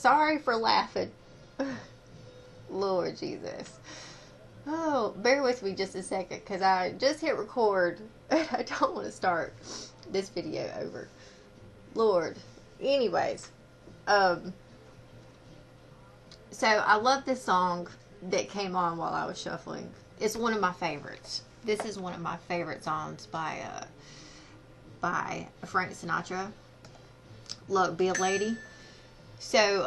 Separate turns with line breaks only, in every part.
sorry for laughing. Lord Jesus. Oh, bear with me just a second, because I just hit record, and I don't want to start this video over. Lord. Anyways, so I love this song that came on while I was shuffling. It's one of my favorites. This is one of my favorite songs by Frank Sinatra. Look, Be a Lady. So,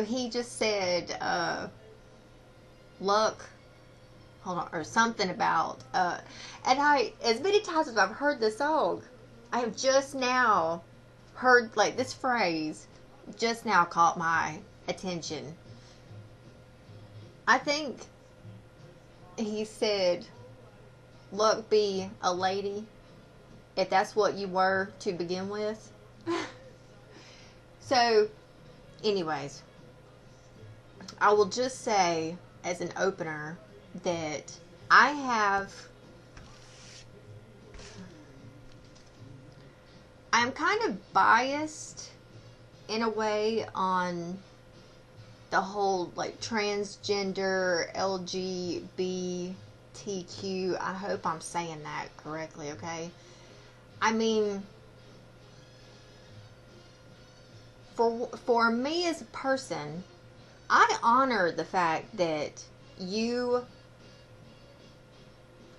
he just said, look, hold on, or something about, and as many times as I've heard this song, I have just now heard, like, this phrase just now caught my attention. I think he said, look, be a lady, if that's what you were to begin with. So, anyways, I will just say as an opener that I'm kind of biased in a way on the whole, like, transgender, LGBTQ. I hope I'm saying that correctly, okay? I mean, for me as a person, I honor the fact that you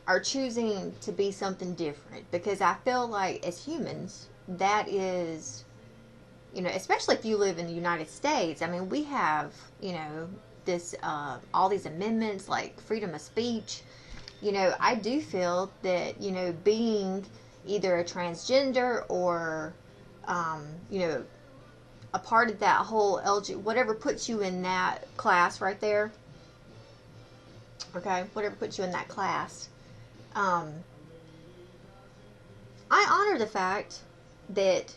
are choosing to be something different, because I feel like as humans, that is, you know, especially if you live in the United States, I mean, we have, you know, this, all these amendments, like freedom of speech. You know, I do feel that, you know, being either a transgender or, you know, a part of that whole whatever puts you in that class right there, okay, whatever puts you in that class, I honor the fact that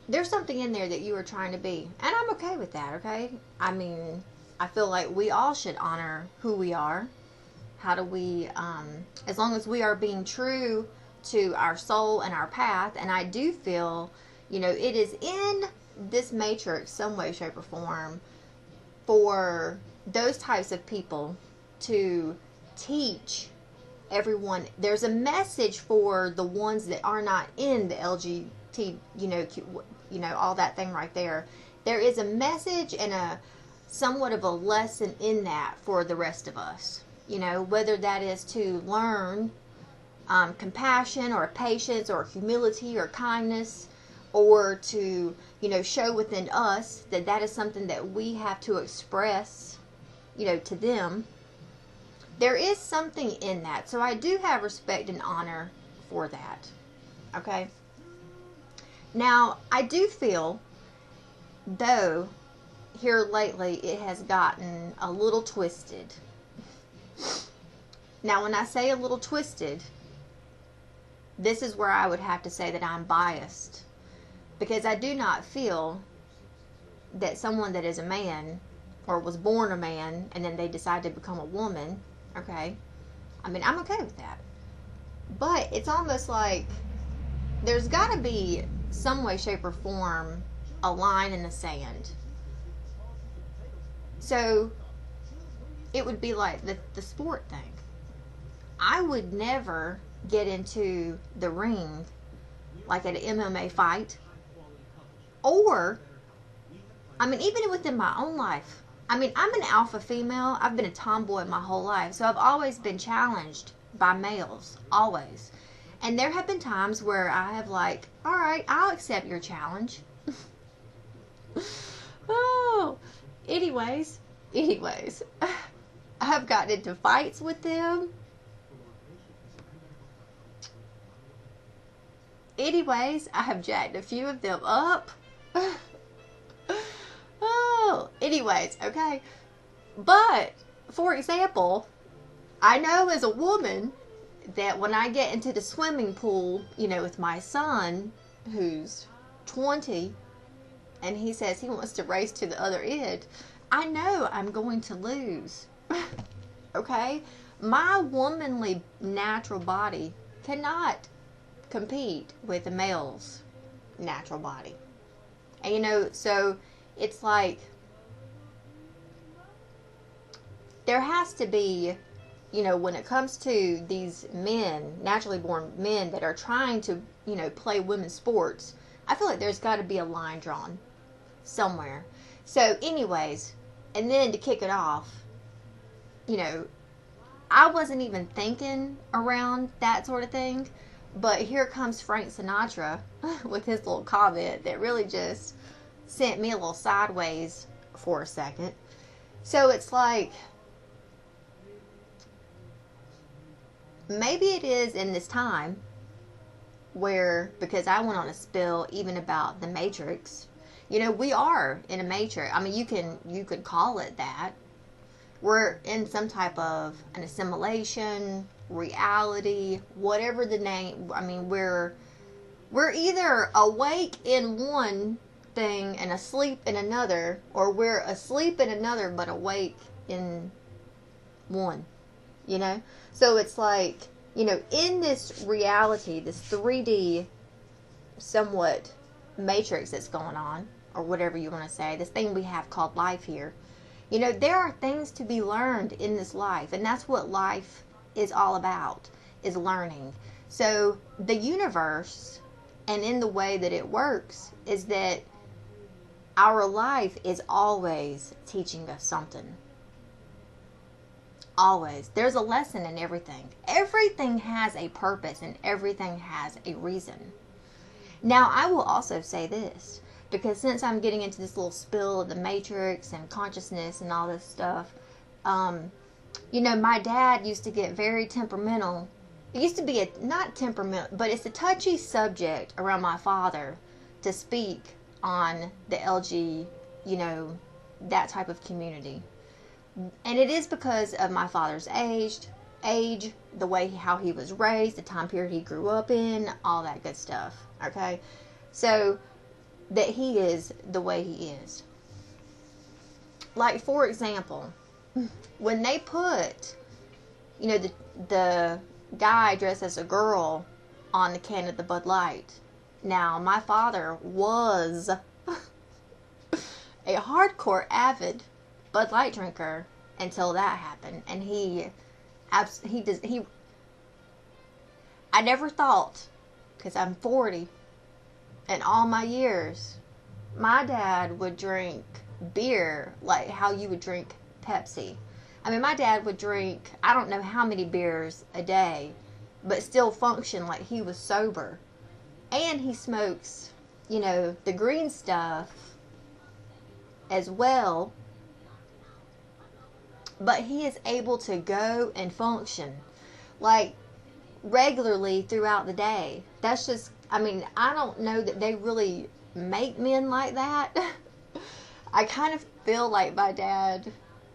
there's something in there that you are trying to be, and I'm okay with that, okay? I mean, I feel like we all should honor who we are. How do we, as long as we are being true to our soul and our path, and I do feel, you know, it is in this matrix, some way, shape, or form, for those types of people to teach everyone. There's a message for the ones that are not in the LGBT, you know, all that thing right there. There is a message and a somewhat of a lesson in that for the rest of us. You know, whether that is to learn compassion or patience or humility or kindness, or to, you know, show within us that that is something that we have to express, you know, to them. There is something in that. So I do have respect and honor for that. Okay? Now, I do feel, though, here lately it has gotten a little twisted. Now, when I say a little twisted, this is where I would have to say that I'm biased. Because I do not feel that someone that is a man, or was born a man, and then they decide to become a woman, okay? I mean, I'm okay with that. But it's almost like there's got to be some way, shape, or form a line in the sand. So it would be like the sport thing. I would never get into the ring, like at an MMA fight, or, I mean, even within my own life. I mean, I'm an alpha female. I've been a tomboy my whole life, so I've always been challenged by males, always. And there have been times where I have, like, all right, I'll accept your challenge. Oh, anyways, I have gotten into fights with them. Anyways, I have jacked a few of them up. Oh, anyways, okay. But, for example, I know as a woman that when I get into the swimming pool, you know, with my son, who's 20, and he says he wants to race to the other end, I know I'm going to lose. Okay? My womanly natural body cannot compete with a male's natural body. And so it's like there has to be, when it comes to these men, naturally born men that are trying to, play women's sports, I feel like there's got to be a line drawn somewhere. So anyways, and then to kick it off, I wasn't even thinking around that sort of thing, but here comes Frank Sinatra with his little comment that really just sent me a little sideways for a second. So it's like, maybe it is in this time where, because I went on a spill even about the Matrix, we are in a matrix. I mean, you could call it that. We're in some type of an assimilation, reality, whatever the name. I mean, we're either awake in one thing and asleep in another, or we're asleep in another but awake in one. So it's like, in this reality, this 3D somewhat matrix that's going on, or whatever you want to say, this thing we have called life here, there are things to be learned in this life, and that's what life is all about, is learning. So the universe, and in the way that it works, is that our life is always teaching us something. Always. There's a lesson in everything. Everything has a purpose, and everything has a reason. Now, I will also say this, because since I'm getting into this little spill of the Matrix and consciousness and all this stuff, my dad used to get very temperamental. It used to be not temperamental, but it's a touchy subject around my father to speak on the LG, that type of community. And it is because of my father's age, the way how he was raised, the time period he grew up in, all that good stuff. Okay? So that he is the way he is. Like, for example, when they put, the guy dressed as a girl on the can of the Bud Light. Now, my father was a hardcore avid Bud Light drinker until that happened, and I never thought, because I'm 40, in all my years, my dad would drink beer like how you would drink Pepsi. I mean, my dad would drink, I don't know how many beers a day, but still function like he was sober. And he smokes, the green stuff as well. But he is able to go and function like regularly throughout the day. That's just, I don't know that they really make men like that. I kind of feel like my dad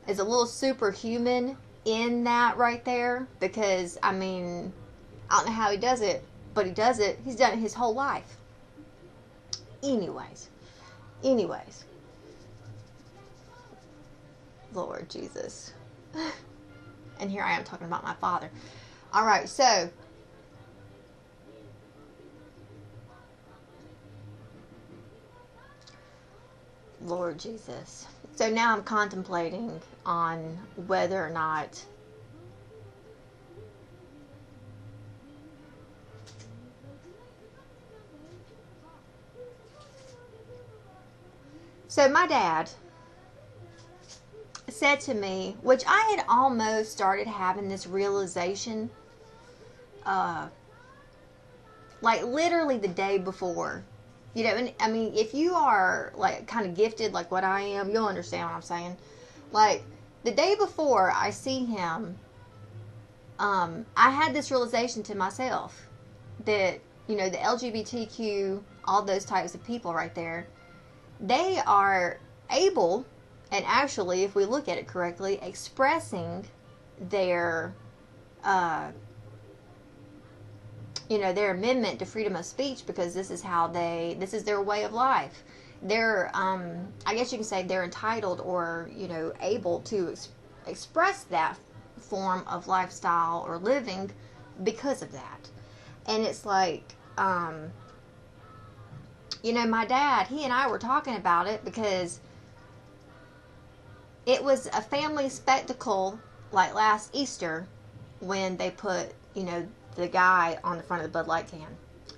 is a little superhuman in that right there, because, I don't know how he does it, but he does it. He's done it his whole life. Anyways. Lord Jesus. And here I am talking about my father. Alright, so Lord Jesus. So now I'm contemplating on whether or not so my dad said to me, which I had almost started having this realization, like literally the day before. And if you are like kind of gifted like what I am, you'll understand what I'm saying. Like the day before I see him, I had this realization to myself that, the LGBTQ, all those types of people right there, they are able, and actually, if we look at it correctly, expressing their, their amendment to freedom of speech, because this is their way of life. They're, I guess you can say they're entitled or, able to express that form of lifestyle or living because of that. And it's like, my dad, he and I were talking about it because it was a family spectacle, like last Easter, when they put, the guy on the front of the Bud Light can.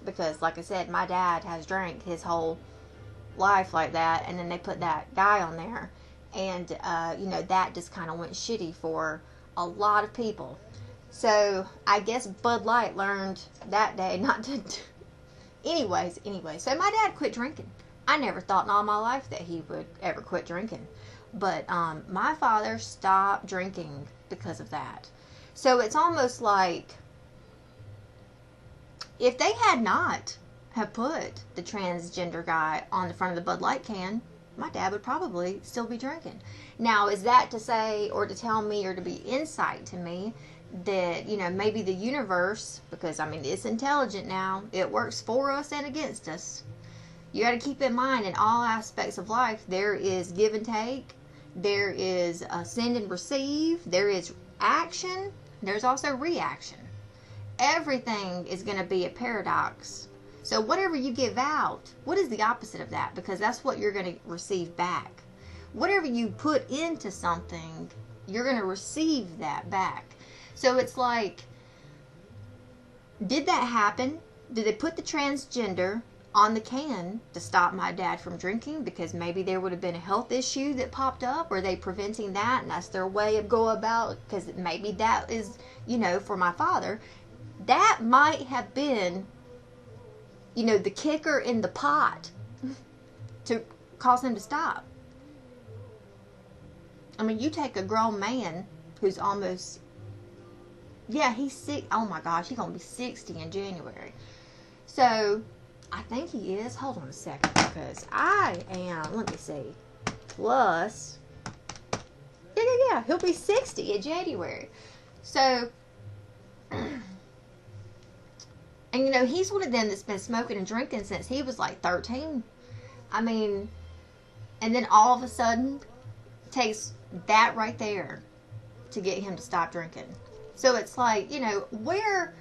Because, like I said, my dad has drank his whole life like that, and then they put that guy on there. And, that just kind of went shitty for a lot of people. So, I guess Bud Light learned that day not to... Anyway, so my dad quit drinking. I never thought in all my life that he would ever quit drinking. But my father stopped drinking because of that. So it's almost like if they had not have put the transgender guy on the front of the Bud Light can, my dad would probably still be drinking. Now, is that to say or to tell me or to be insight to me that, maybe the universe, because, it's intelligent now. It works for us and against us. You got to keep in mind in all aspects of life, there is give and take. There is send and receive. There is action. There's also reaction. Everything is going to be a paradox. So whatever you give out, what is the opposite of that? Because that's what you're going to receive back. Whatever you put into something, you're going to receive that back. So it's like, did that happen? Did they put the transgender on the can to stop my dad from drinking? Because maybe there would have been a health issue that popped up. Were they preventing that? And that's their way of go about, because maybe that is, for my father, that might have been, the kicker in the pot to cause him to stop. You take a grown man who's almost, he's sick. Oh my gosh, he's going to be 60 in January. So, I think he is. Hold on a second, because I am, let me see, plus, he'll be 60 in January. So, and he's one of them that's been smoking and drinking since he was like 13. And then all of a sudden, takes that right there to get him to stop drinking. So it's like, where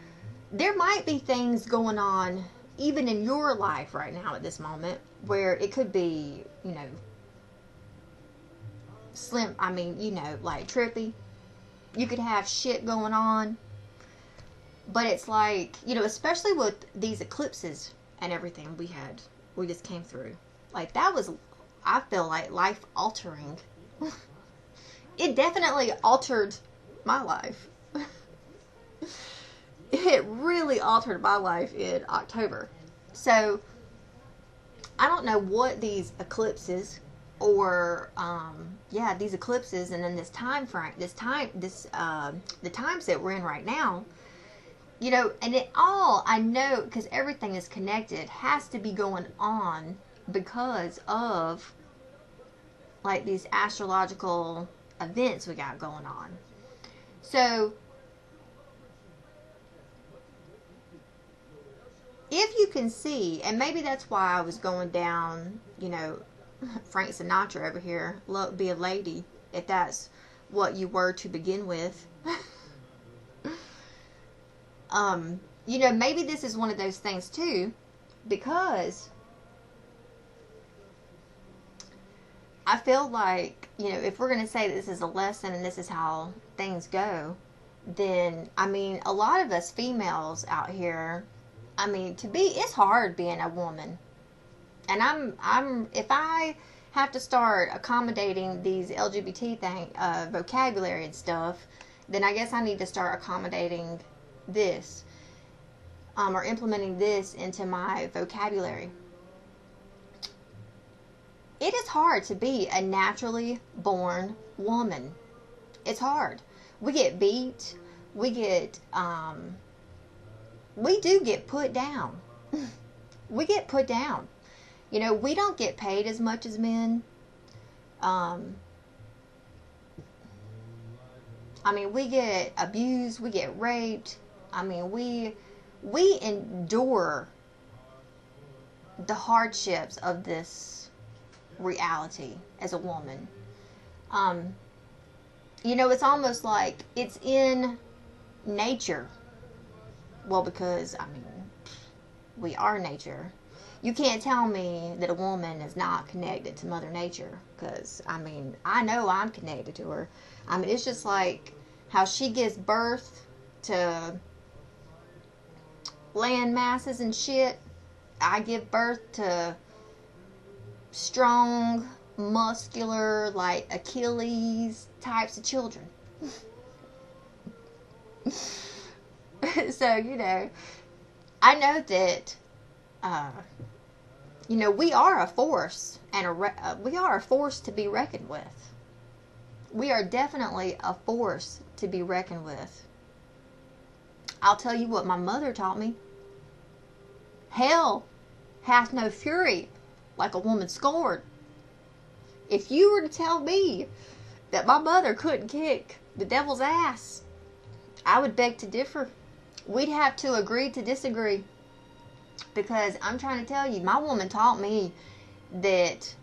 there might be things going on even in your life right now at this moment where it could be, slim, like trippy. You could have shit going on. But it's like, especially with these eclipses and everything we just came through. Like, that was, I feel like, life altering. It definitely altered my life. It really altered my life in October. So, I don't know what these eclipses or, these eclipses and then this time frame, the times that we're in right now, and it all, I know, because everything is connected, has to be going on because of, like, these astrological events we got going on. So, if you can see, and maybe that's why I was going down, Frank Sinatra over here, be a lady, if that's what you were to begin with. Maybe this is one of those things too, because I feel like, if we're going to say that this is a lesson and this is how things go, then, a lot of us females out here, it's hard being a woman. And if I have to start accommodating these LGBT vocabulary and stuff, then I guess I need to start accommodating this, or implementing this into my vocabulary. It is hard to be a naturally born woman. It's hard. We get beat. We do get put down. We get put down. We don't get paid as much as men. We get abused. We get raped. We endure the hardships of this reality as a woman. it's almost like it's in nature. Well, because, I mean, we are nature. You can't tell me that a woman is not connected to Mother Nature, because, I mean, I know I'm connected to her. I mean, it's just like how she gives birth to land masses and shit. I give birth to strong, muscular, like Achilles types of children. So, I know that, we are a force, and we are a force to be reckoned with. We are definitely a force to be reckoned with. I'll tell you what my mother taught me. Hell hath no fury like a woman scorned. If you were to tell me that my mother couldn't kick the devil's ass, I would beg to differ. We'd have to agree to disagree. Because I'm trying to tell you, my woman taught me that,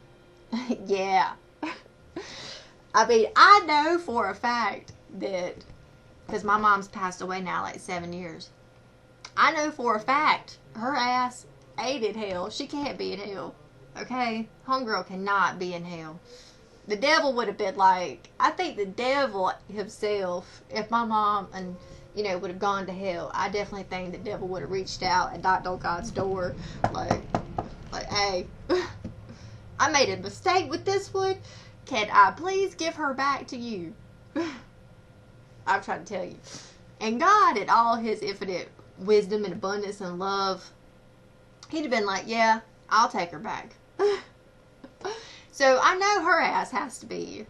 yeah. I mean, I know for a fact that, because my mom's passed away now like 7 years. I know for a fact her ass ain't in hell. She can't be in hell. Okay? Homegirl cannot be in hell. The devil would have been like, I think the devil himself, if my mom and would have gone to hell, I definitely think the devil would have reached out and knocked on God's door, like, hey, I made a mistake with this one. Can I please give her back to you? I'm trying to tell you. And God, in all His infinite wisdom and abundance and love, He'd have been like, yeah, I'll take her back. So I know her ass has to be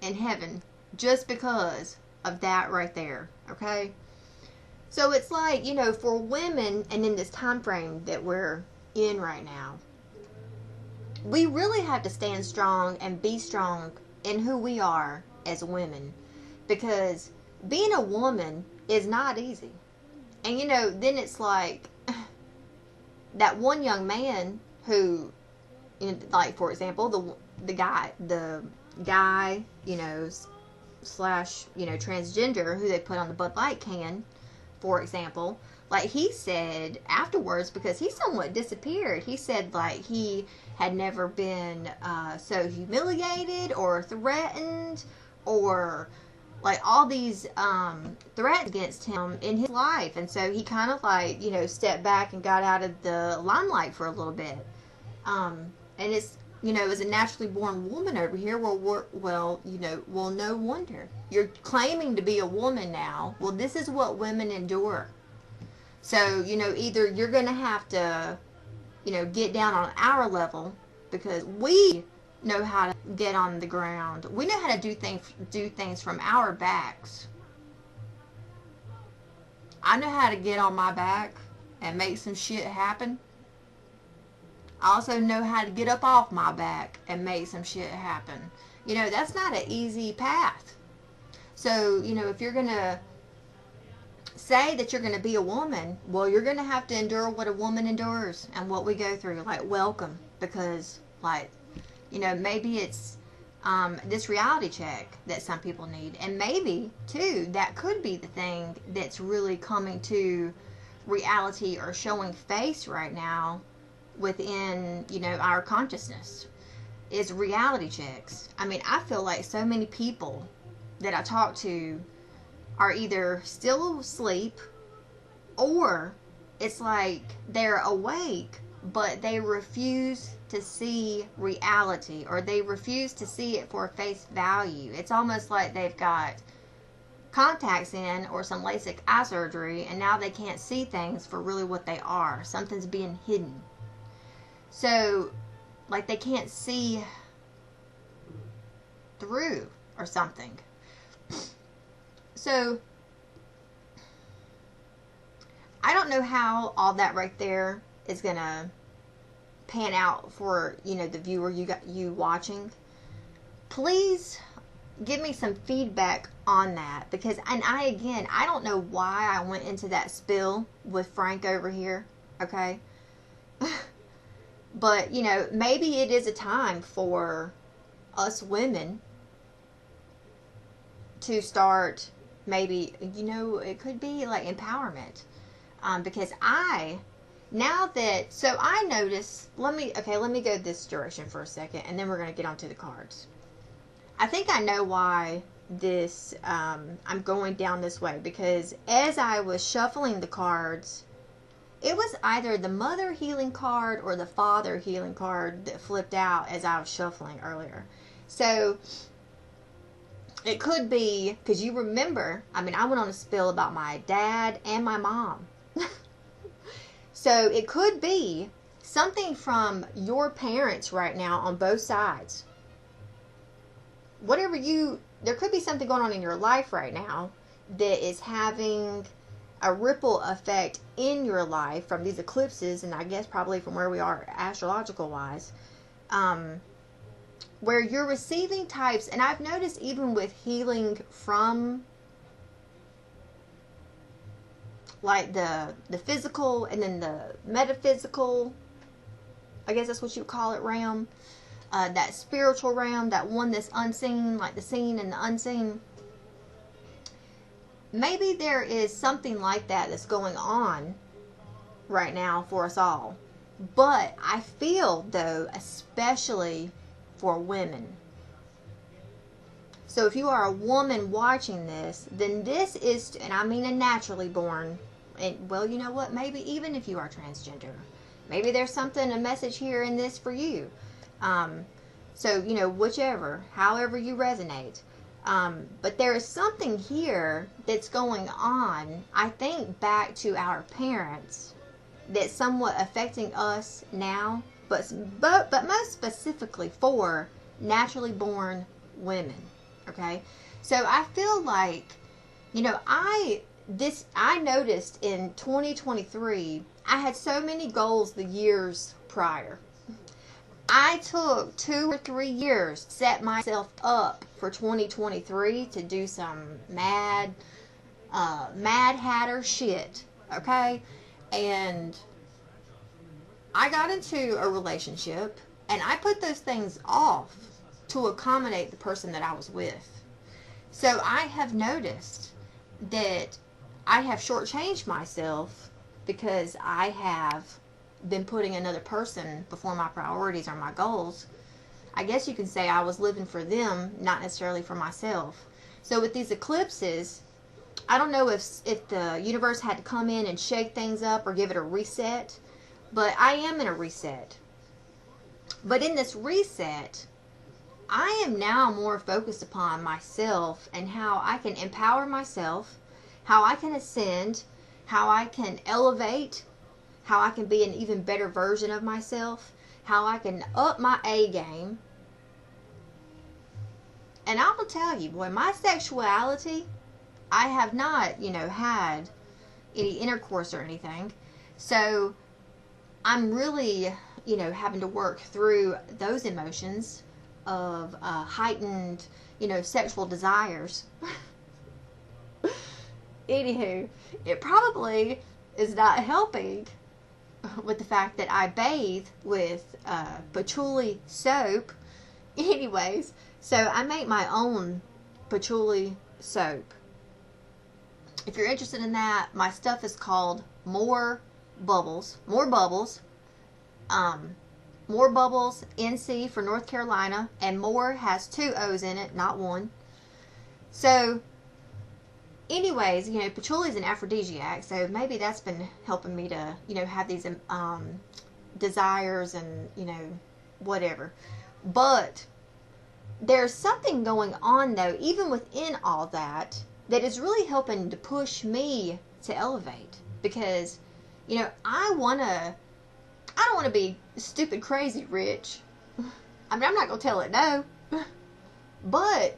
in heaven just because of that right there, okay? So it's like, for women, and in this time frame that we're in right now, we really have to stand strong and be strong in who we are as women, because being a woman is not easy. And then it's like that one young man who, like, for example, the guy slash transgender who they put on the Bud Light can, for example, like, he said afterwards, because he somewhat disappeared, he said like he had never been so humiliated or threatened, or like all these threats against him in his life. And so he kind of like stepped back and got out of the limelight for a little bit. And it's as a naturally born woman over here, well, no wonder. You're claiming to be a woman now. Well, this is what women endure. So, either you're going to have to, get down on our level, because we know how to get on the ground. We know how to do things from our backs. I know how to get on my back and make some shit happen. I also know how to get up off my back and make some shit happen. That's not an easy path. So, if you're going to say that you're going to be a woman, well, you're going to have to endure what a woman endures and what we go through. Like, welcome. Because, like, maybe it's this reality check that some people need. And maybe, too, that could be the thing that's really coming to reality or showing face right now within, our consciousness, is reality checks. I mean, I feel like so many people that I talk to are either still asleep, or it's like they're awake, but they refuse to see reality, or they refuse to see it for face value. It's almost like they've got contacts in or some LASIK eye surgery, and now they can't see things for really what they are. Something's being hidden. So, like, they can't see through or something. So, I don't know how all that right there is going to pan out for, the viewer, you watching. Please give me some feedback on that, because, and I don't know why I went into that spill with Frank over here, okay? But, maybe it is a time for us women to start, maybe, you know, it could be like empowerment. Because so I notice, let me go this direction for a second, and then we're going to get onto the cards. I think I know why I'm going down this way, because as I was shuffling the cards, it was either the mother healing card or the father healing card that flipped out as I was shuffling earlier. So it could be, because you remember, I went on a spill about my dad and my mom. So it could be something from your parents right now on both sides. There could be something going on in your life right now that is having a ripple effect in your life from these eclipses, and I guess probably from where we are astrological wise, where you're receiving types, and I've noticed even with healing from like the physical and then the metaphysical, I guess that's what you call it, realm, that spiritual realm, that one that's unseen, like the seen and the unseen. Maybe there is something like that that's going on right now for us all. But I feel, though, especially for women. So if you are a woman watching this, then this is, and I mean a naturally born, and well, you know what, maybe even if you are transgender, maybe there's a message here in this for you. So, you know, however you resonate. But there is something here that's going on, I think, back to our parents, that's somewhat affecting us now, but most specifically for naturally born women. Okay, so I feel like, you know, I noticed in 2023, I had so many goals the years prior. I took 2 or 3 years to set myself up for 2023 to do some mad hatter shit, okay? And I got into a relationship, and I put those things off to accommodate the person that I was with. So I have noticed that I have shortchanged myself because I have been putting another person before my priorities or my goals. I guess you can say I was living for them, not necessarily for myself. So with these eclipses, I don't know if the universe had to come in and shake things up or give it a reset, but I am in a reset. But in this reset, I am now more focused upon myself and how I can empower myself, how I can ascend, how I can elevate, how I can be an even better version of myself, how I can up my A game. And I will tell you, boy, my sexuality, I have not, you know, had any intercourse or anything. So I'm really, you know, having to work through those emotions of heightened, you know, sexual desires. Anywho, it probably is not helping with the fact that I bathe with patchouli soap. Anyways, so I make my own patchouli soap. If you're interested in that, my stuff is called More Bubbles. More Bubbles NC for North Carolina, and More has 2 O's in it, not 1. So anyways, you know, patchouli is an aphrodisiac, so maybe that's been helping me to, you know, have these desires and, you know, whatever. But there's something going on, though, even within all that, that is really helping to push me to elevate. Because, you know, I don't want to be stupid crazy rich. I mean, I'm not going to tell it no. But,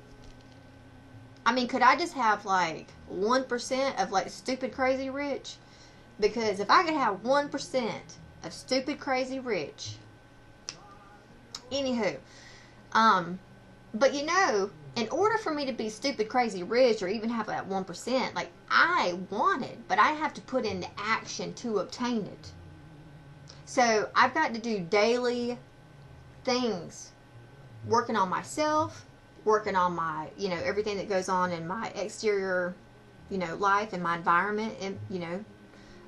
I mean, could I just have like 1% of like stupid crazy rich? Because if I could have 1% of stupid crazy rich. Anywho, but you know, in order for me to be stupid crazy rich or even have that 1%, like I want it, but I have to put into action to obtain it. So I've got to do daily things, working on myself, working on my, everything that goes on in my exterior, life and my environment, and,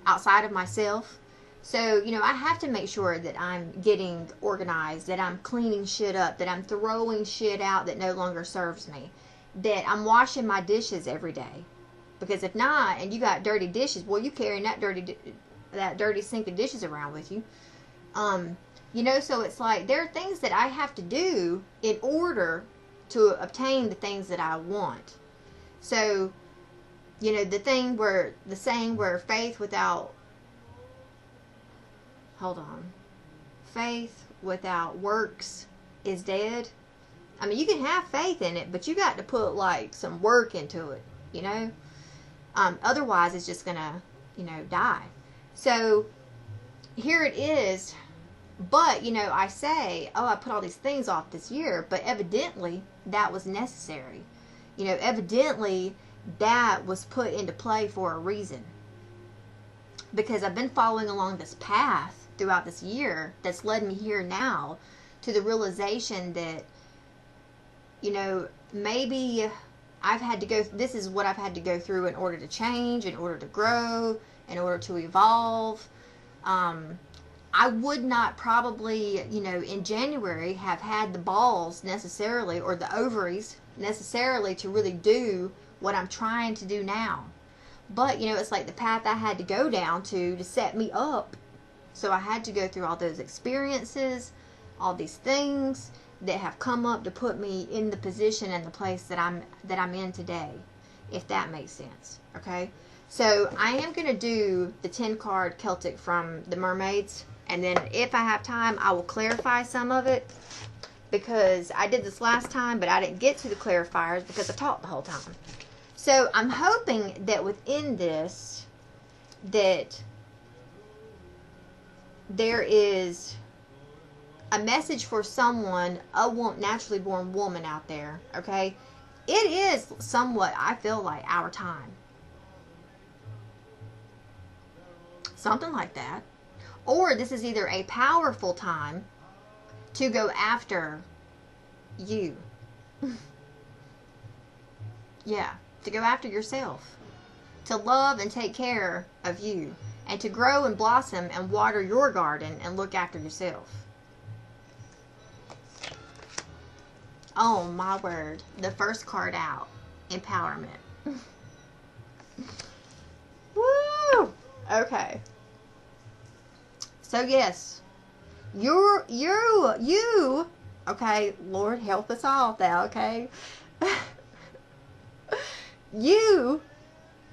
outside of myself. So, I have to make sure that I'm getting organized, that I'm cleaning shit up, that I'm throwing shit out that no longer serves me, that I'm washing my dishes every day. Because if not, and you got dirty dishes, well, you carrying that dirty sink of dishes around with you. So it's like there are things that I have to do in order to obtain the things that I want. So, the saying where faith without works is dead. I mean, you can have faith in it, but you got to put like some work into it, otherwise it's just gonna, die. So here it is. But, I say, I put all these things off this year, but evidently that was necessary. Evidently that was put into play for a reason. Because I've been following along this path throughout this year that's led me here now to the realization that, maybe this is what I've had to go through in order to change, in order to grow, in order to evolve. I would not probably, in January have had the balls necessarily, or the ovaries necessarily, to really do what I'm trying to do now. But, it's like the path I had to go down to set me up. So I had to go through all those experiences, all these things that have come up to put me in the position and the place that I'm in today, if that makes sense. Okay? So I am going to do the 10 card Celtic from the Mermaids. And then if I have time, I will clarify some of it, because I did this last time, but I didn't get to the clarifiers because I talked the whole time. So I'm hoping that within this, that there is a message for someone, naturally born woman out there, okay? It is somewhat, I feel like, our time. Something like that. Or this is either a powerful time to go after you. Yeah, to go after yourself. To love and take care of you. And to grow and blossom and water your garden and look after yourself. Oh my word. The first card out. Empowerment. Woo! Okay. So yes, you, okay, Lord help us all now, okay? You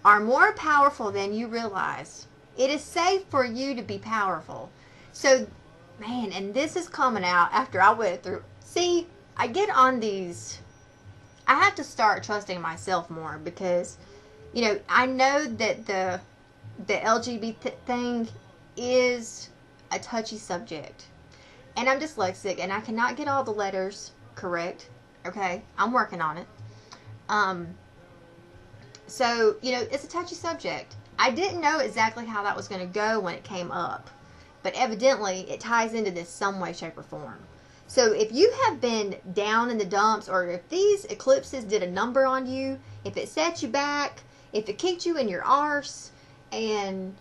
are more powerful than you realize. It is safe for you to be powerful. So, man, and this is coming out after I went through, see, I get on these, I have to start trusting myself more, because, I know that the LGBT thing is a touchy subject, and I'm dyslexic and I cannot get all the letters correct. Okay, I'm working on it. So it's a touchy subject. I didn't know exactly how that was going to go when it came up, but evidently it ties into this some way, shape, or form. So if you have been down in the dumps, or if these eclipses did a number on you, if it set you back, if it kicked you in your arse, and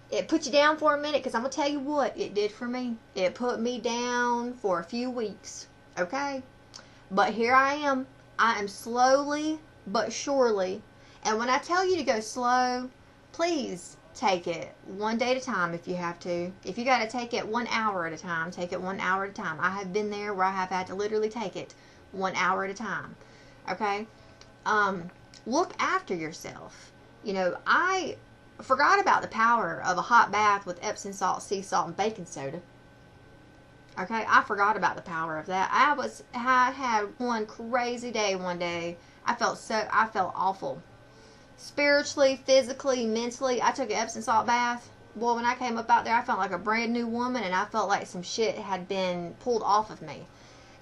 it put you down for a minute, because I'm going to tell you what it did for me. It put me down for a few weeks. Okay? But here I am. I am slowly but surely. And when I tell you to go slow, please take it one day at a time if you have to. If you got to take it 1 hour at a time, take it 1 hour at a time. I have been there where I have had to literally take it 1 hour at a time. Okay? Look after yourself. I forgot about the power of a hot bath with Epsom salt, sea salt, and baking soda. Okay, I forgot about the power of that. I had one crazy day one day. I felt awful. Spiritually, physically, mentally. I took an Epsom salt bath. Boy, when I came up out there, I felt like a brand new woman, and I felt like some shit had been pulled off of me.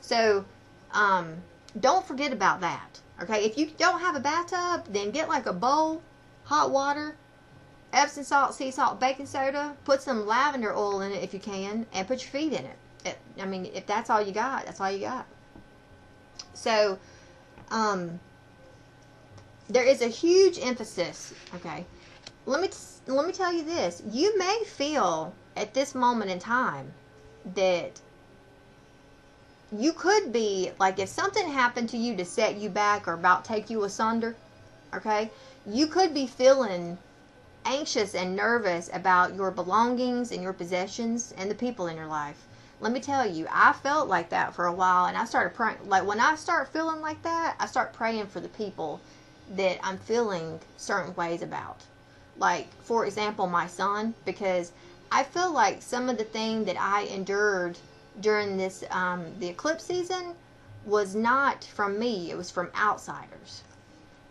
So, don't forget about that. Okay, if you don't have a bathtub, then get like a bowl, hot water, Epsom salt, sea salt, baking soda. Put some lavender oil in it if you can, and put your feet in it. I mean, if that's all you got, that's all you got. So, There is a huge emphasis, okay? Let me tell you this. You may feel at this moment in time that you could be, like, if something happened to you to set you back or about take you asunder, okay? You could be feeling anxious and nervous about your belongings and your possessions and the people in your life. Let me tell you, I felt like that for a while, and I started praying. Like, when I start feeling like that, I start praying for the people that I'm feeling certain ways about. Like, for example, my son, because I feel like some of the thing that I endured during this, the eclipse season, was not from me. It was from outsiders.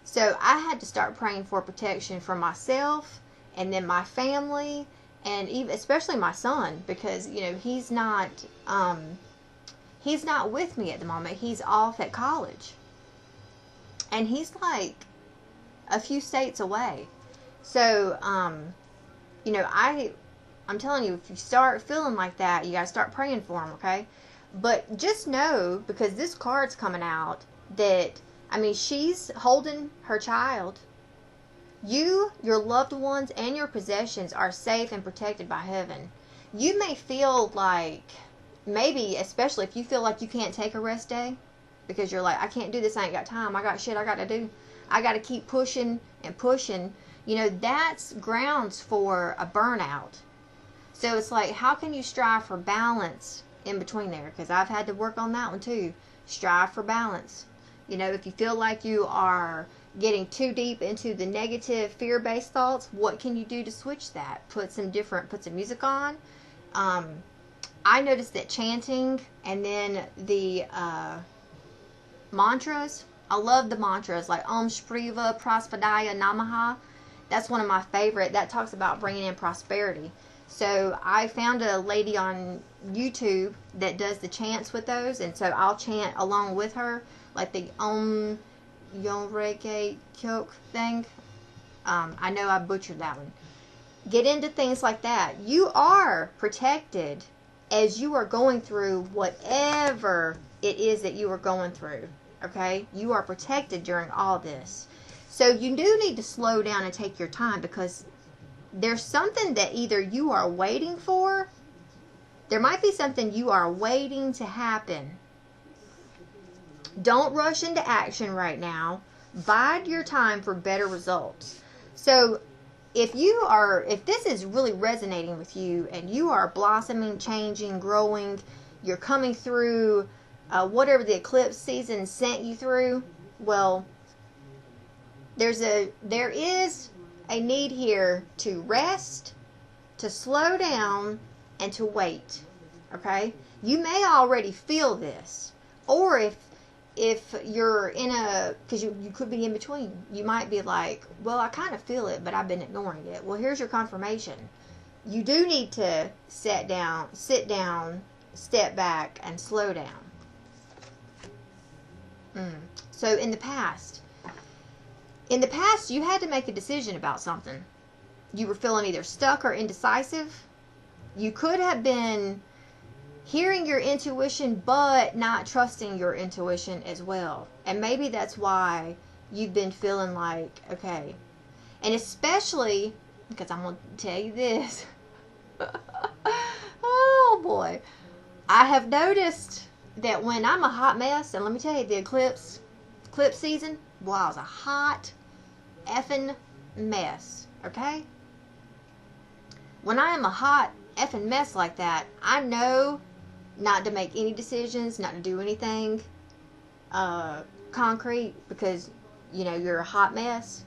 So I had to start praying for protection for myself, and then my family, and even especially my son, because, you know, he's not with me at the moment. He's off at college, and he's like a few states away. So, you know, I'm telling you, if you start feeling like that, you gotta start praying for him, okay? But just know, because this card's coming out, that, I mean, she's holding her child. You, your loved ones, and your possessions are safe and protected by heaven. You may feel like, maybe, especially if you feel like you can't take a rest day, because you're like, I can't do this, I ain't got time, I got shit I gotta do, I gotta keep pushing and pushing. You know, that's grounds for a burnout. So it's like, how can you strive for balance in between there? Because I've had to work on that one too. Strive for balance. You know, if you feel like you are getting too deep into the negative fear-based thoughts, what can you do to switch that? Put some music on. I noticed that chanting, and then the mantras. I love the mantras like Om Shriva Praspadaya Namaha. That's one of my favorite. That talks about bringing in prosperity. So I found a lady on YouTube that does the chants with those, and so I'll chant along with her, like the Om Yonreke Kyok thing. I know I butchered that one. Get into things like that. You are protected as you are going through whatever it is that you are going through. Okay? You are protected during all this. So you do need to slow down and take your time, because there's something that either you are waiting for. There might be something you are waiting to happen. Don't rush into action right now. Bide your time for better results. So if this is really resonating with you, and you are blossoming, changing, growing, you're coming through whatever the eclipse season sent you through, well, there is a need here to rest, to slow down, and to wait. Okay? You may already feel this. Or if you're in because you could be in between. You might be like, well, I kind of feel it, but I've been ignoring it. Well, here's your confirmation. You do need to sit down, step back, and slow down. So in the past, you had to make a decision about something. You were feeling either stuck or indecisive. You could have been hearing your intuition, but not trusting your intuition as well. And maybe that's why you've been feeling like, okay. And especially, because I'm going to tell you this. Oh, boy. I have noticed that when I'm a hot mess, and let me tell you, the eclipse season, boy, I was a hot effing mess, okay? When I am a hot effing mess like that, I know not to make any decisions, not to do anything concrete, because, you know, you're a hot mess.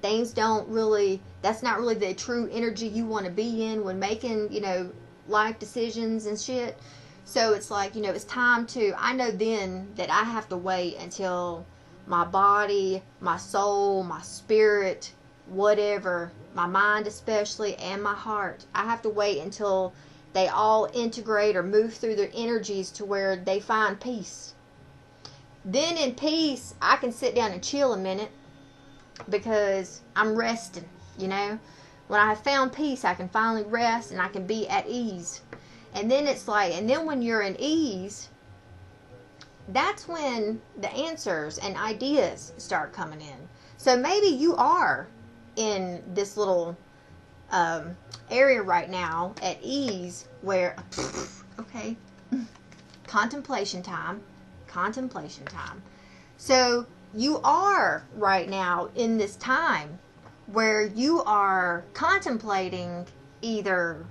Things don't really, that's not really the true energy you want to be in when making, you know, life decisions and shit. So it's like, you know, it's time to, I know then that I have to wait until my body, my soul, my spirit, whatever, my mind especially, and my heart, I have to wait until they all integrate or move through their energies to where they find peace. Then in peace, I can sit down and chill a minute, because I'm resting, you know. When I have found peace, I can finally rest, and I can be at ease. And then it's like, and then when you're in ease, that's when the answers and ideas start coming in. So maybe you are in this little area right now at ease where, okay, contemplation time. So you are right now in this time where you are contemplating either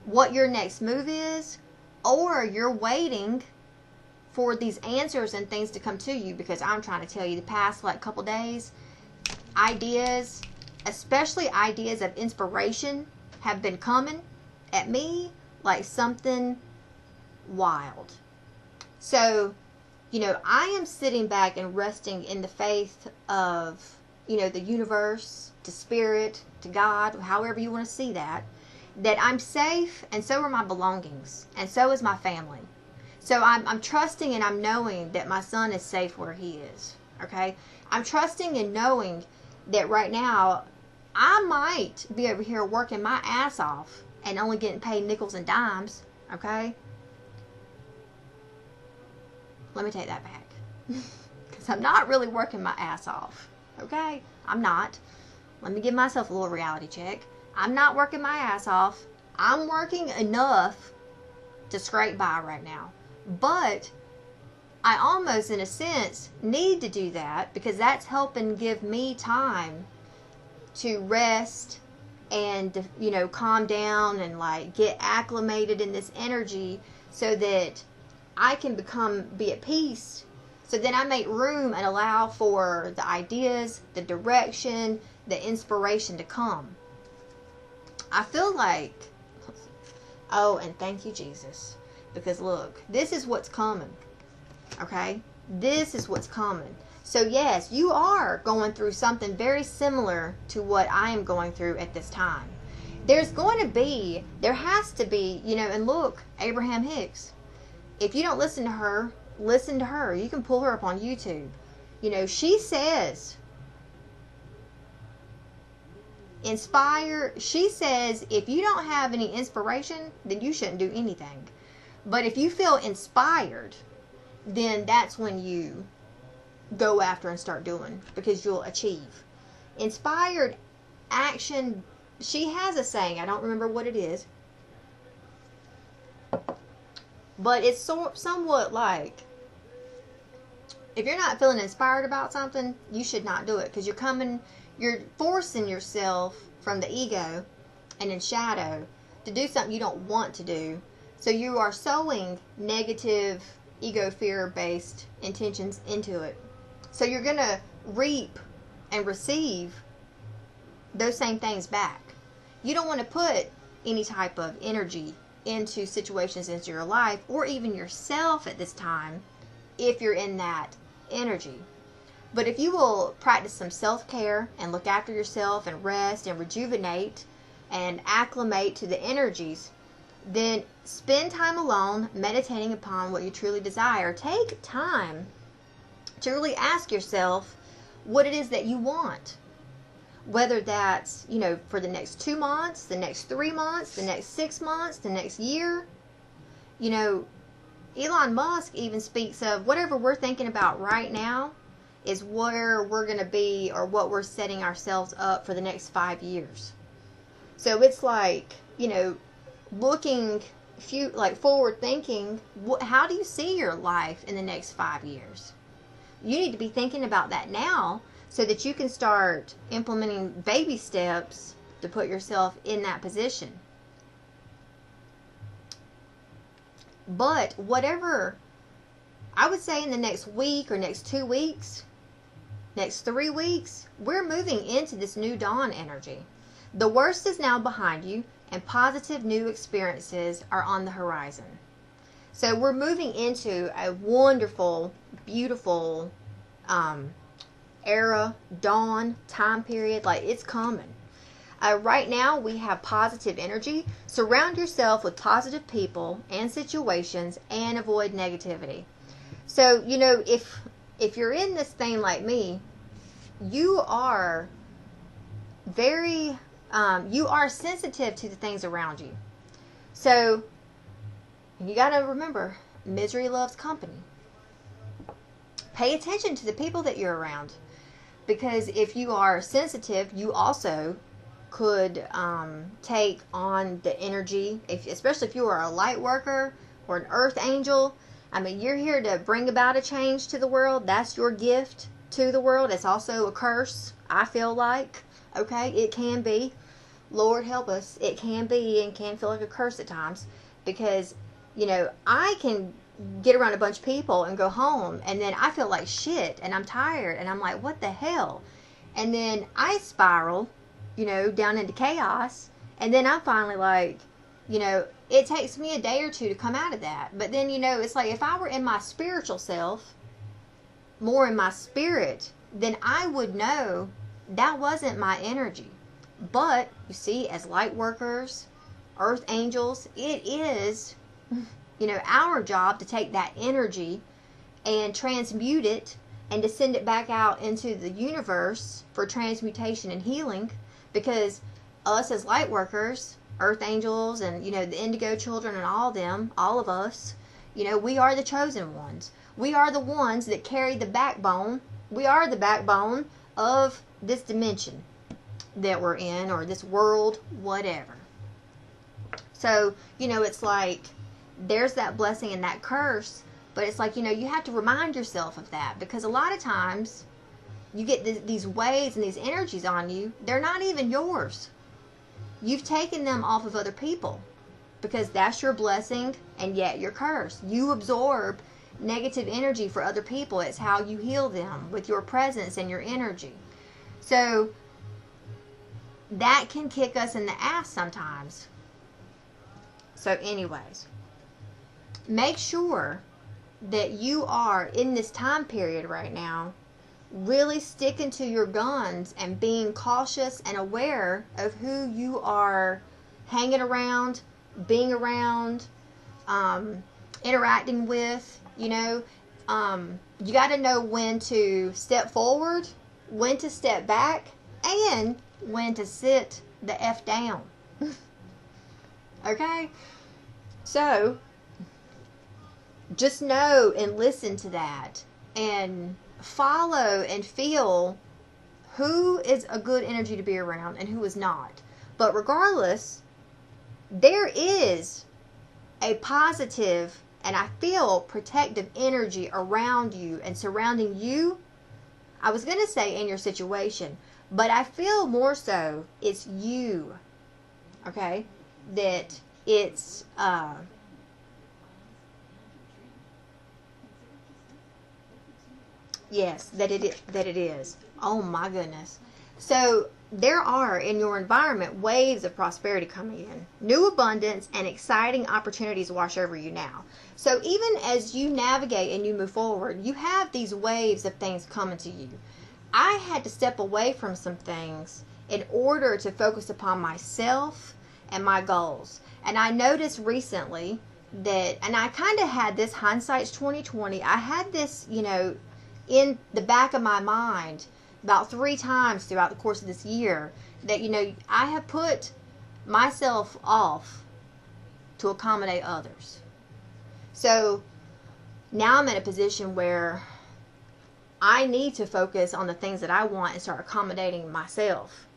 what your next move is, or you're waiting for these answers and things to come to you, because I'm trying to tell you, the past like couple days, ideas, especially ideas of inspiration, have been coming at me like something wild. So, I am sitting back and resting in the faith of, the universe, to spirit, to God, however you want to see that I'm safe, and so are my belongings, and so is my family. So I'm trusting and I'm knowing that my son is safe where he is, okay? I'm trusting and knowing that right now I might be over here working my ass off and only getting paid nickels and dimes, okay? Let me take that back. Because I'm not really working my ass off, okay? I'm not. Let me give myself a little reality check. I'm not working my ass off. I'm working enough to scrape by right now. But I almost, in a sense, need to do that, because that's helping give me time to rest and, calm down and like get acclimated in this energy, so that I can be at peace. So then I make room and allow for the ideas, the direction, the inspiration to come. I feel like, oh, and thank you, Jesus. Because look, this is what's coming. Okay? This is what's coming. So yes, you are going through something very similar to what I am going through at this time. There has to be, and look, Abraham Hicks. If you don't listen to her. You can pull her up on YouTube. She says, she says, if you don't have any inspiration, then you shouldn't do anything. But if you feel inspired, then that's when you go after and start doing, because you'll achieve. Inspired action, she has a saying, I don't remember what it is, but it's somewhat like, if you're not feeling inspired about something, you should not do it, because you're forcing yourself from the ego and in shadow to do something you don't want to do. So you are sowing negative ego fear based intentions into it. So you're going to reap and receive those same things back. You don't want to put any type of energy into situations, into your life, or even yourself at this time, if you're in that energy. But if you will practice some self-care and look after yourself and rest and rejuvenate and acclimate to the energies, then spend time alone meditating upon what you truly desire. Take time to really ask yourself what it is that you want. Whether that's, for the next 2 months, the next 3 months, the next 6 months, the next year. Elon Musk even speaks of whatever we're thinking about right now is where we're going to be, or what we're setting ourselves up for the next 5 years. So it's like, looking, forward thinking, how do you see your life in the next 5 years? You need to be thinking about that now, so that you can start implementing baby steps to put yourself in that position. But whatever, I would say in the next week or next 2 weeks, next 3 weeks, we're moving into this new dawn energy. The worst is now behind you, and positive new experiences are on the horizon. So we're moving into a wonderful, beautiful era, dawn, time period. Like, it's coming. Right now, we have positive energy. Surround yourself with positive people and situations, and avoid negativity. So, if you're in this thing like me, you are very, you are sensitive to the things around you. So, you got to remember, misery loves company. pay attention to the people that you're around. Because if you are sensitive, you also could take on the energy, especially if you are a light worker or an earth angel. I mean, you're here to bring about a change to the world. That's your gift to the world. It's also a curse, I feel like. Okay, it can be. Lord help us. It can be and can feel like a curse at times. Because, you know, I can get around a bunch of people and go home, and then I feel like shit, and I'm tired, and I'm like, what the hell? And then I spiral, you know, down into chaos, and then I'm finally like, you know, it takes me a day or two to come out of that. But then, you know, it's like if I were in my spiritual self, more in my spirit, then I would know that wasn't my energy. But, you see, as light workers, earth angels, it is, you know, our job to take that energy and transmute it and to send it back out into the universe for transmutation and healing. Because us as light workers, earth angels, and, you know, the indigo children and all them, all of us, you know, we are the chosen ones. We are the ones that carry the backbone. We are the backbone of this dimension that we're in, or this world, whatever. So, you know, it's like there's that blessing and that curse, but it's like, you know, you have to remind yourself of that, because a lot of times you get these waves and these energies on you. They're not even yours. You've taken them off of other people, because that's your blessing, and yet you're cursed. You absorb negative energy for other people. It's how you heal them, with your presence and your energy. So that can kick us in the ass sometimes. So anyways, make sure that you are, in this time period right now, really sticking to your guns and being cautious and aware of who you are hanging around, being around, interacting with. You know, you got to know when to step forward, when to step back, and when to sit the F down. Okay? So, just know and listen to that, and follow and feel who is a good energy to be around and who is not. But regardless, there is a positive and I feel protective energy around you and surrounding you. I was going to say in your situation, but I feel more so it's you, okay, that it's yes, that it is. Oh my goodness. So there are in your environment waves of prosperity coming in. New abundance and exciting opportunities wash over you now. So even as you navigate and you move forward, you have these waves of things coming to you. I had to step away from some things in order to focus upon myself and my goals. And I noticed recently that, and I kind of had this, hindsight's 2020, I had this, you know, in the back of my mind about 3 times throughout the course of this year, that, you know, I have put myself off to accommodate others. So now I'm in a position where I need to focus on the things that I want and start accommodating myself.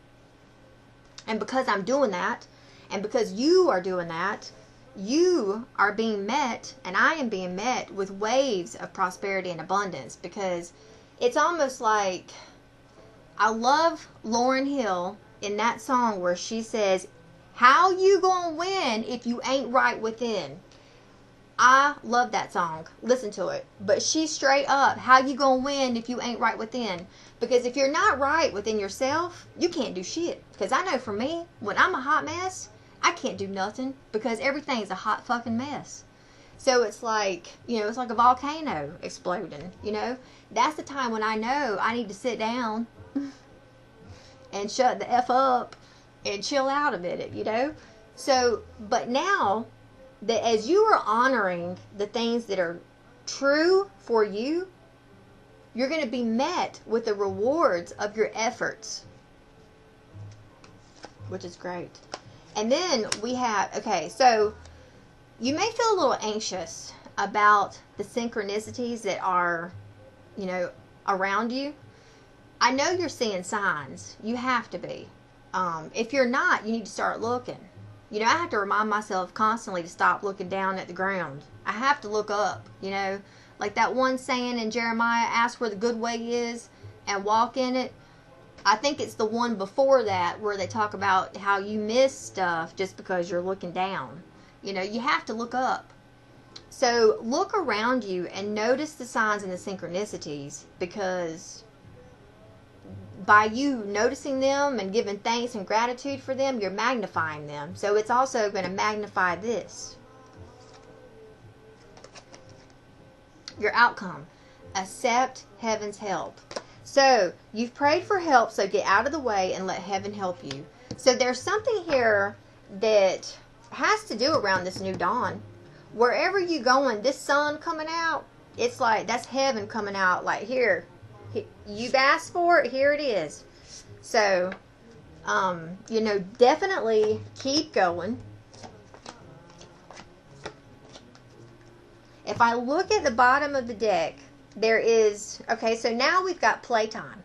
And because I'm doing that, and because you are doing that, you are being met, and I am being met with waves of prosperity and abundance. Because it's almost like, I love Lauryn Hill in that song where she says, how you gonna win if you ain't right within? I love that song. Listen to it. But she's straight up, how you gonna win if you ain't right within? Because if you're not right within yourself, you can't do shit. Because I know for me, when I'm a hot mess, I can't do nothing, because everything's a hot fucking mess. So it's like, you know, it's like a volcano exploding, you know. That's the time when I know I need to sit down and shut the F up and chill out a minute, you know. So, but now that as you are honoring the things that are true for you, you're going to be met with the rewards of your efforts, which is great. And then we have, okay, so you may feel a little anxious about the synchronicities that are, around you. I know you're seeing signs. You have to be. If you're not, you need to start looking. I have to remind myself constantly to stop looking down at the ground. I have to look up, like that one saying in Jeremiah, ask where the good way is and walk in it. I think it's the one before that where they talk about how you miss stuff just because you're looking down. You have to look up. So look around you and notice the signs and the synchronicities, because by you noticing them and giving thanks and gratitude for them, you're magnifying them. So it's also going to magnify this. Your outcome. Accept heaven's help. So you've prayed for help, so get out of the way and let heaven help you. So there's something here that has to do around this new dawn. Wherever you going, this sun coming out, it's like that's heaven coming out. Like, here, you've asked for it, here it is. So definitely keep going. If I look at the bottom of the deck, there is, okay, so now we've got playtime.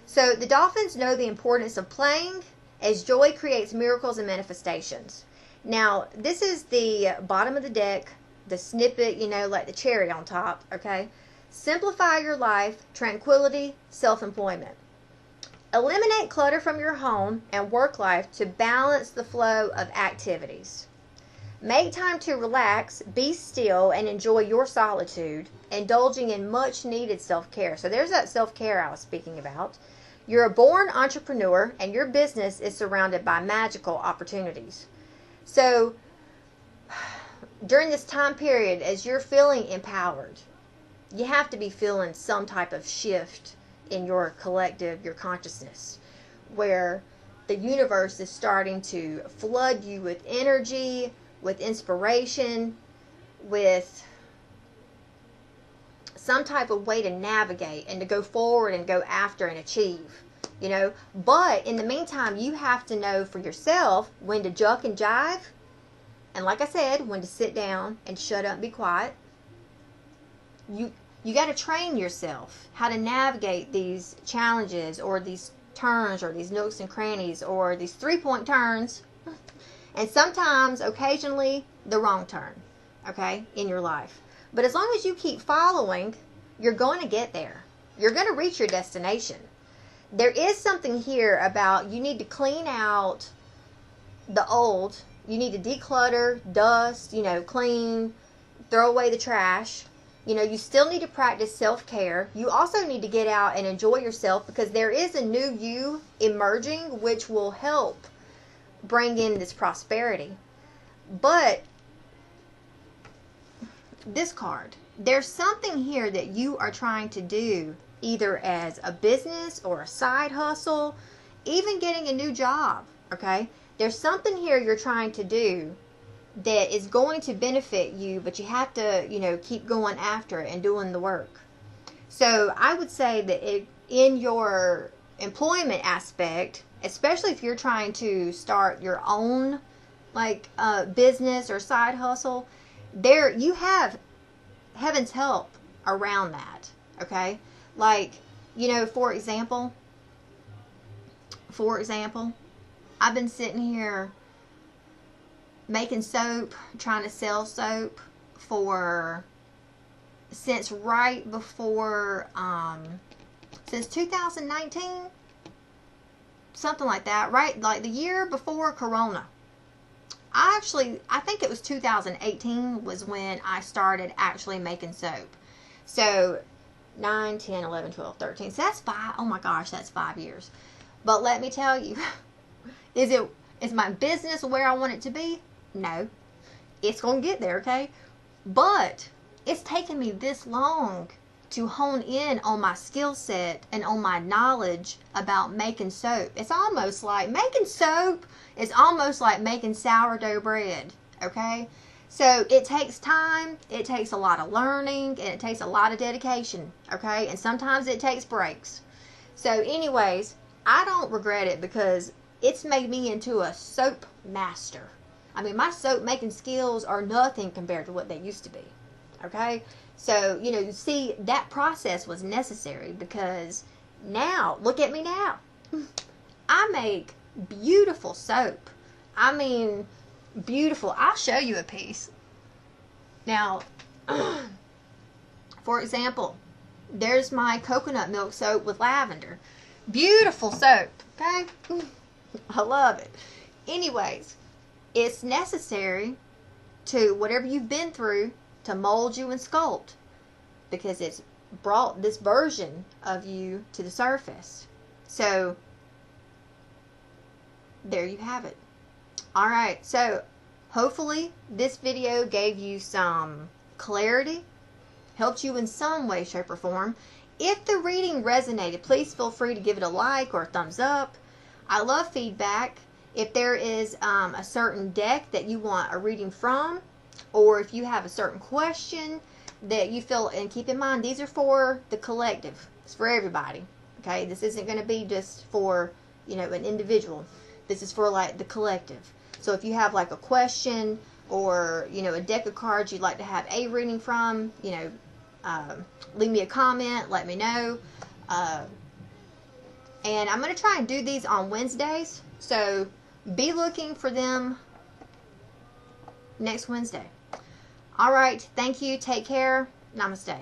So the dolphins know the importance of playing, as joy creates miracles and manifestations. Now, this is the bottom of the deck, the snippet, like the cherry on top, okay? Simplify your life, tranquility, self-employment. Eliminate clutter from your home and work life to balance the flow of activities. Make time to relax, be still, and enjoy your solitude, indulging in much needed self-care. So there's that self-care I was speaking about. You're a born entrepreneur, and your business is surrounded by magical opportunities. So during this time period, as you're feeling empowered, you have to be feeling some type of shift in your collective, your consciousness, where the universe is starting to flood you with energy, with inspiration, with some type of way to navigate and to go forward and go after and achieve, But in the meantime, you have to know for yourself when to juck and jive. And like I said, when to sit down and shut up and be quiet. You got to train yourself how to navigate these challenges or these turns or these nooks and crannies or these 3-point turns. And sometimes, occasionally, the wrong turn, okay, in your life. But as long as you keep following, you're going to get there. You're going to reach your destination. There is something here about you need to clean out the old. You need to declutter, dust, clean, throw away the trash. You still need to practice self-care. You also need to get out and enjoy yourself, because there is a new you emerging, which will help bring in this prosperity. But this card, there's something here that you are trying to do, either as a business or a side hustle, even getting a new job, okay? There's something here you're trying to do that is going to benefit you, but you have to, keep going after it and doing the work. So I would say that in your employment aspect, especially if you're trying to start your own business or side hustle, there you have heaven's help around that, okay? For example, I've been sitting here making soap, trying to sell soap since right before, since 2019, something like that, right? Like the year before Corona. I think it was 2018 was when I started actually making soap. So 9, 10, 11, 12, 13. So that's 5. Oh my gosh, that's 5 years. But let me tell you, is my business where I want it to be? No. It's going to get there, okay? But it's taken me this long to hone in on my skill set and on my knowledge about making soap. It's almost like making soap is almost like making sourdough bread, okay? So it takes time, it takes a lot of learning, and it takes a lot of dedication, okay? And sometimes it takes breaks. So anyways, I don't regret it, because it's made me into a soap master. I mean, my soap making skills are nothing compared to what they used to be, okay? So, you know, you see, that process was necessary because now, look at me now. I make beautiful soap. I mean, beautiful. I'll show you a piece. Now, for example, there's my coconut milk soap with lavender. Beautiful soap, okay? I love it. Anyways, it's necessary to, whatever you've been through, to mold you and sculpt, because it's brought this version of you to the surface. So, there you have it. Alright, so hopefully this video gave you some clarity, helped you in some way, shape, or form. If the reading resonated, please feel free to give it a like or a thumbs up. I love feedback. If there is a certain deck that you want a reading from, or if you have a certain question that you feel, and keep in mind, these are for the collective. It's for everybody. Okay, this isn't going to be just for, you know, an individual. This is for like the collective. So if you have like a question or, you know, a deck of cards you'd like to have a reading from, you know, leave me a comment, let me know. And I'm going to try and do these on Wednesdays. So be looking for them next Wednesday. All right. Thank you. Take care. Namaste.